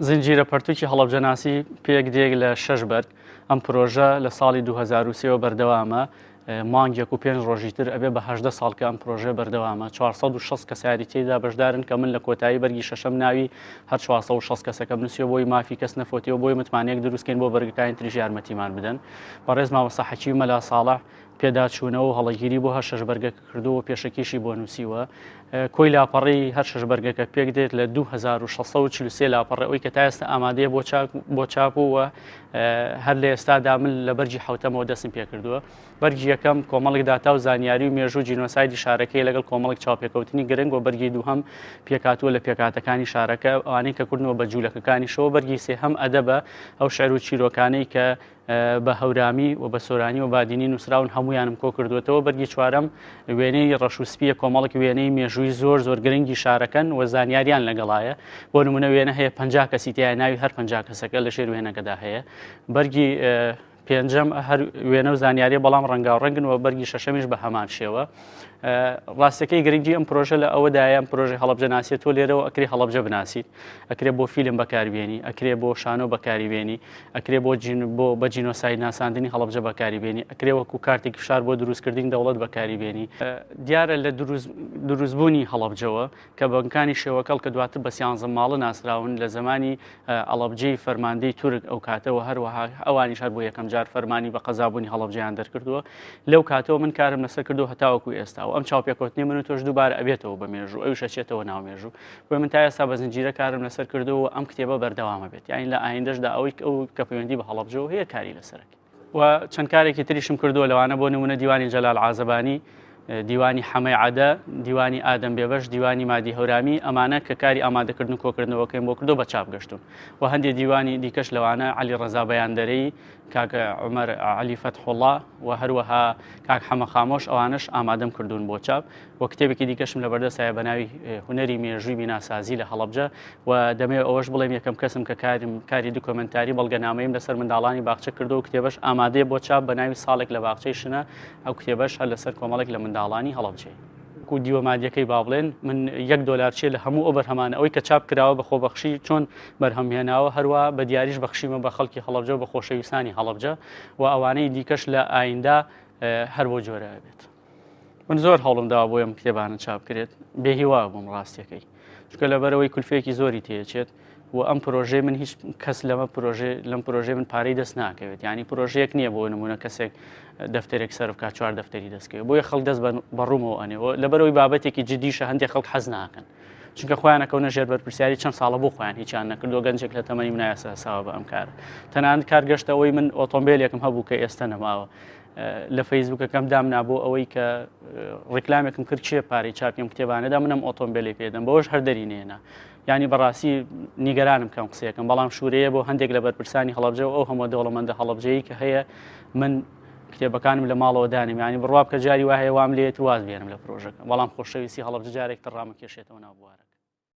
زنجیرە پەرتووکی هەڵەبجەناسی پێک دێک لە 6 بەرگ ئەم پرۆژە لە ساڵی 2023 بەردەوامە مانگێک و 5 ڕۆژی تر ئەبێ بە 18 ساڵ کە ئەم پرۆژە بەردەوامە 460 کەساری تێدا بەشدارن کە من لە کۆتایی بەرگی شەشەم ناوی هەر 460 کەسەکەم نووسیوە بۆی مافی کەس نەفۆتیەوە بۆی متمانەیەک دروستکەین بۆ بەرگەکانی تریژ یارمەتیمان بدەن بەڕێز مامۆستا حەکیم مەلا ساڵە پێداچوونەوە و هەڵەگیری بۆ هەر 6 بەرگەکە کردووە پێشەکیشی بۆ نووسیوە کۆی لاپەڕی هەر 6 بەرگەکە پێک دێت لە 2643 لاپەڕی ئەوی کە تا ئێستا ئامادەیە بۆ چاپ و هەر لە ئێستادا من لە بەرجی حوتەمەوە دەستم پێ کردووە بەرگی یەکەم کۆمەڵێک داتا و زانیاری و مێژوو جینۆسایدی شارەکەی لەگەڵ کۆمەڵێک چاوپێکەوتنی گرنگ و بەرگی دووهەم پێکاتووە لە پێکاتەکانی شارەکە ئەوانەی کە کردنەوە بە جوولەکەکانی شەوە بەرگی سێهەم ئەدەبە ئەو شعر و چیرۆکانەی کە بە هەورامی و بە سۆرانی و بادینی نووسراون هەمویانم کۆ کردوێتەوە بەرگی چوارەم وێنەی ڕەشوسپیە کۆمەڵک وێنەی مێژووی زۆر گرنگی شارەکەن و زانیاریان لەگەڵایە بۆ نمونە وێنە هەیە 50 کەسی تیای ناوی هەر 50 کەسەکە لە شێر وێنەکەدا هەیە بەرگی پێنجەم هەر وێنە و زانیاری بەڵام ڕەنگاوڕەنگن و بەرگی شەشەمیش بە هەمان شێوە ڕاستەکەی گرنگی ئەم پرۆژە لە ئەوەدایە ئەم پرۆژەی هەڵەبجە ناسیێت تۆ لێرەوە ئەکرێ هەڵەبجە بناسیت ئەکرێ بۆ فیلم بەکاربێنی ئەکرێ بۆ شانۆ بەکاریبێنی ئەکرێ بۆ بە جینۆساید ناساندنی هەڵەبجە بەکاریبێنی ئەکرێ وەکو کارتێکی فشار بۆ دروستکردنی دەوڵەت بەکاریبێنی دیارە لە دروستبوونی هەڵەبجەوە کە بەنکانی شێوەکەڵ کە دواتر بە سیانزە ماڵە ناسراون لە زمانی ئەڵەبجەی فەرماندەی تورک ئەو کاتەوە هەروەها ئەوانیش هەر بۆ یەکەم جار فەرمانی بە قەزابوونی هەڵەبجەیان دەرکردووە لەو کاتەوە من کارم لەسەر کردو هەتاوەکو ئێستا و ئەم چاوپێکوتنی من و تۆش دووبارە ئەبێتەوە بە مێژوو ئەویش ئەچێتەوە ناو مێژوو بۆ من تا ئێستا بە زنجیرە کارم لەسەر کردووە ئەم کتێبە بەردەوامە بێت یانی لە ئایندەشدا ئەوەی ئەو کە پەیوەندی بە هەڵەبجەوە هەیە کاری لەسەرەکە و چەند کارێکی تریشم کردووە لەوانە بۆ نمونە دیوانی جەلال عازەبانی دیوانی حەمەی عەدە دیوانی ئادەم بێبەش دیوانی مادی هەورامی ئەمانە کە کاری ئامادەکردن و کۆکردنەوەکەیم بۆ کردو بە چاپ گەشتون و هەندێک دیوانی دیکەش لەوانە عەلی ڕەزا بەیاندەرەی کاکە عومەر عەلی فەتحوڵڵا و هەروەها کاک حەمە خامۆش ئەوانش ئامادەم کردوون بۆ چاپ و کتێبێکی دیکەشم لەبەردەستایە بە ناوی هونەری مێژووی بیناسازی لە هەڵەبجە و دەمەوێت ئەوەش بڵێم یەکەم کەسم کە کاری دوکۆمنتاری بەڵگەنامەیم لەسەر منداڵانی باخچە کردو و کتێبەش ئامادەیە بۆ چاپ بە ناوی ساڵێک لە باخچەی شنە ئەو کتێبەش هەر لەسەر کۆمەڵێک لە منداڵانی هەڵەبجەی و دیوەمادیەکەی با بڵێن من $1 چێ لە هەموو ئەو بەرهەمانە ئەوەی کە چاپ کراوە بە خۆبەخشی چۆن بەرهەمهێناوە هەروە بە دیاریش بەخشیمە بە خەڵکی هەڵەبجە و بە خۆشەویستانی هەڵەبجە و ئەوانەی دیکەش لە ئایندا هەر بۆ جۆرە بێت من زۆر هەوڵم داوە بۆ ئەم کتێبانە چاپ کرێت بێهیوا بووم ڕاستیەکەی چونکە لەبەرەوەی کولفێکی زۆری تێچێت و ئەم پرۆژەی من هیچ کەس لەم پرۆژەی من پارەی دەست ناکەوێت ینی پرۆژەیەک نییە بۆ نمونە کەسێک دەفتەرێک سەرف کا 4 دەفتەری دەستکەوێت بۆیە خەڵک دەست بەڕوومەوە ئەنێەوە لەبەرەوەی بابەتێکی جدیشە هەندێک خەڵک حەز ناکەن چونکە خۆیان نەکەونە ژێر بەرپرسیاری چەند ساڵە بۆ خۆیان هیچیان نەکردو گەنجێک لە تەمەنی من نایەسەساوە بە ئەم کارە تەنانەت کارگەشتەوەی من ئۆتۆمبیلێکم هەبوو کە ئێستا نەماوە لە فەیسبوکەکەم دامنا بۆ ئەوەی کە ڕیکلامێکم کرد چێ پارەی چاپیم کتێبانەدا منم ئۆتۆمبیلی پێدەم بەوەش هەر دەرینێنە ینی بەڕاستی نیگەرانم کەم قسەیەکەم بەڵام شوورەیە بۆ هەندێک لە بەرپرسانی هەڵەبجە و ئەو هەموو دەوڵەمەندە هەڵەبجەیی کە هەیە من کتێبەکانم لە ماڵەوە دانیم ینی بڕوا بکە جاری وایە وام لێت واز بێنم لە پرۆژەکە بەڵام خۆشەویستی هەڵەبجە جارێک تر ڕامەکێشێتەوە ناو بوارە